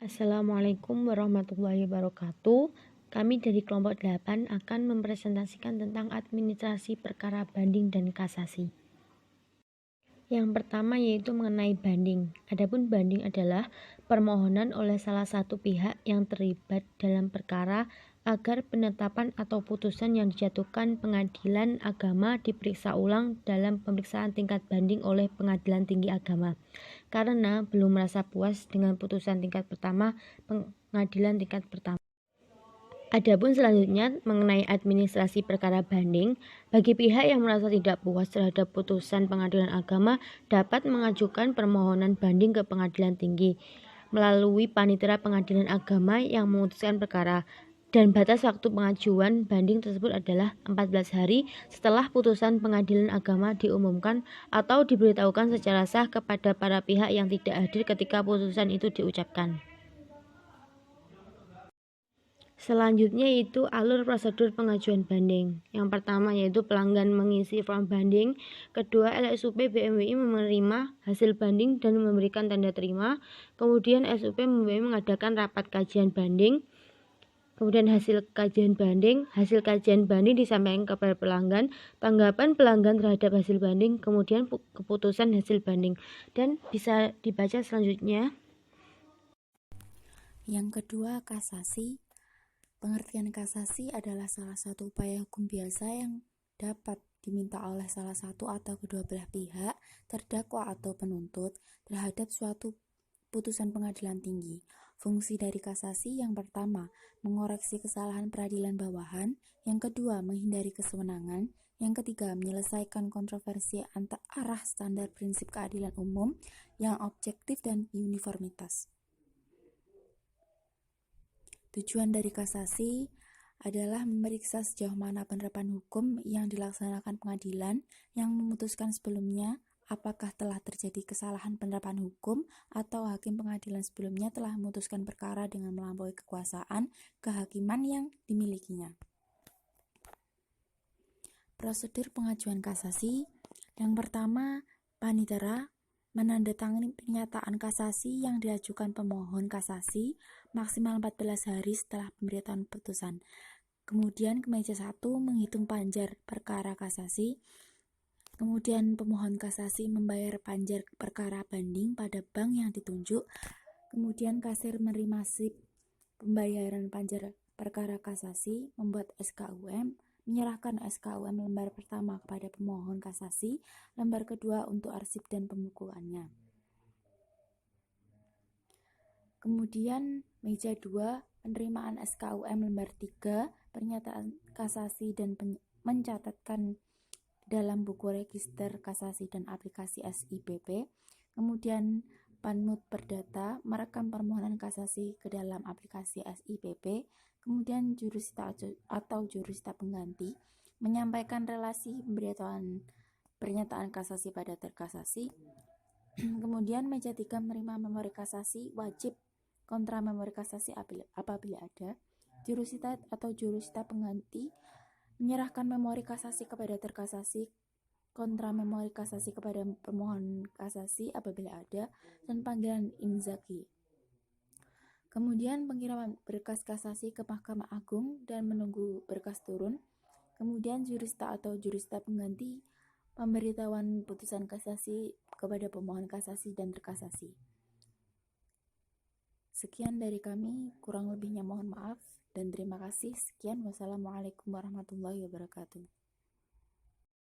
Assalamualaikum warahmatullahi wabarakatuh. Kami dari kelompok 8 akan mempresentasikan tentang administrasi perkara banding dan kasasi. Yang pertama yaitu mengenai banding. Adapun banding adalah permohonan oleh salah satu pihak yang terlibat dalam perkara agar penetapan atau putusan yang dijatuhkan pengadilan agama diperiksa ulang dalam pemeriksaan tingkat banding oleh pengadilan tinggi agama, karena belum merasa puas dengan putusan tingkat pertama pengadilan tingkat pertama. Adapun selanjutnya mengenai administrasi perkara banding, bagi pihak yang merasa tidak puas terhadap putusan pengadilan agama dapat mengajukan permohonan banding ke pengadilan tinggi melalui panitera pengadilan agama yang memutuskan perkara, dan batas waktu pengajuan banding tersebut adalah 14 hari setelah putusan pengadilan agama diumumkan atau diberitahukan secara sah kepada para pihak yang tidak hadir ketika putusan itu diucapkan. Selanjutnya itu alur prosedur pengajuan banding. Yang pertama yaitu pelanggan mengisi form banding. Kedua, LSUP BMWI menerima hasil banding dan memberikan tanda terima. Kemudian SUP BMWI mengadakan rapat kajian banding. Kemudian hasil kajian banding disampaikan kepada pelanggan, tanggapan pelanggan terhadap hasil banding, kemudian keputusan hasil banding. Dan bisa dibaca selanjutnya. Yang kedua, kasasi. Pengertian kasasi adalah salah satu upaya hukum biasa yang dapat diminta oleh salah satu atau kedua belah pihak, terdakwa atau penuntut, terhadap suatu putusan pengadilan tinggi. Fungsi dari kasasi yang pertama, mengoreksi kesalahan peradilan bawahan, yang kedua, menghindari kesewenangan, yang ketiga, menyelesaikan kontroversi antar arah standar prinsip keadilan umum yang objektif dan uniformitas. Tujuan dari kasasi adalah memeriksa sejauh mana penerapan hukum yang dilaksanakan pengadilan yang memutuskan sebelumnya, apakah telah terjadi kesalahan penerapan hukum atau hakim pengadilan sebelumnya telah memutuskan perkara dengan melampaui kekuasaan kehakiman yang dimilikinya. Prosedur pengajuan kasasi. Yang pertama, panitera menandatangani pernyataan kasasi yang diajukan pemohon kasasi maksimal 14 hari setelah pemberitahuan putusan. Kemudian kemeja 1 menghitung panjar perkara kasasi. Kemudian pemohon kasasi membayar panjar perkara banding pada bank yang ditunjuk. Kemudian kasir menerima sip pembayaran panjar perkara kasasi, membuat SKUM, menyerahkan SKUM lembar pertama kepada pemohon kasasi, lembar kedua untuk arsip dan pembukuannya. Kemudian meja 2, penerimaan SKUM lembar 3, pernyataan kasasi dan mencatatkan dalam buku register kasasi dan aplikasi SIPP. Kemudian Panmut Perdata merekam permohonan kasasi ke dalam aplikasi SIPP. Kemudian jurusita atau jurusita pengganti menyampaikan relasi pemberitahuan pernyataan kasasi pada terkasasi. Kemudian meja 3 menerima memori kasasi wajib kontra memori kasasi apabila ada. Jurusita atau jurusita pengganti menyerahkan memori kasasi kepada terkasasi kontra memori kasasi kepada pemohon kasasi apabila ada, dan panggilan inzaki. Kemudian pengiriman berkas kasasi ke Mahkamah Agung dan menunggu berkas turun. Kemudian jurusita atau jurusita pengganti pemberitahuan putusan kasasi kepada pemohon kasasi dan terkasasi. Sekian dari kami, kurang lebihnya mohon maaf dan terima kasih. Sekian, wassalamualaikum warahmatullahi wabarakatuh.